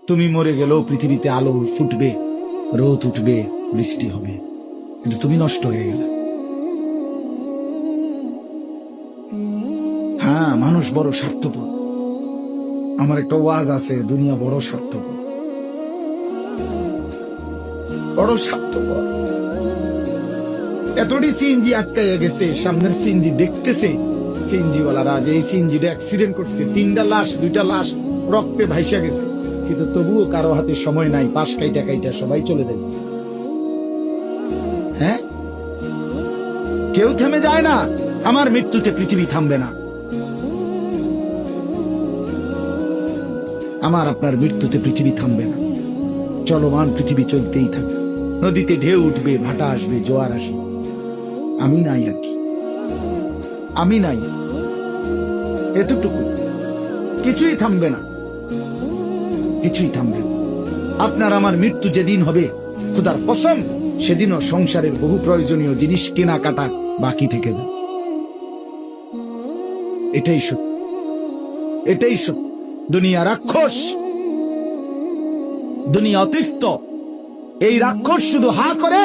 তুমি মরে গেলেও পৃথিবীতে আলো ফুটবে, রোদ উঠবে, বৃষ্টি হবে, কিন্তু তুমি নষ্ট হয়ে গেলে। হ্যাঁ, মানুষ বড় স্বার্থপর। আমার একটা ওয়াজ আছে, দুনিয়া বড় স্বার্থপর, বড় স্বার্থপর। এতটি সিএনজি আটকাইয়া গেছে, সামনের সিএনজি দেখতেছে সিএনজিওয়ালারা যে এই সিএনজিটা অ্যাক্সিডেন্ট করছে, 3টা লাশ 2টা লাশ রক্তে ভাইসা গেছে, কিন্তু তবুও কারো হাতে সময় নাই, পাশ কাইটা কাইটা সবাই চলে যায়। হ্যাঁ, কেউ থেমে যায় না। আমার মৃত্যুতে পৃথিবী থামবে না, আমার আপনার মৃত্যুতে পৃথিবী থামবে না। চলমান পৃথিবী চলতেই থাকে। নদীতে ঢেউ উঠবে, ভাটা আসবে, জোয়ার আসবে, আমি নাই আর কি, আমি নাই, এতটুকু। কিছুই থামবে না, কিছুই থামবে না। আপনার আমার মৃত্যু যেদিন হবে, খোদার কসম, সেদিনও সংসারের বহু প্রয়োজনীয় জিনিস কেনাকাটা বাকি থেকে যাবে। এটাই সত্য, এটাই সত্য। দুনিয়া রাক্ষস, দুনিয়া অতিরিক্ত। এই রাক্ষস শুধু হা করে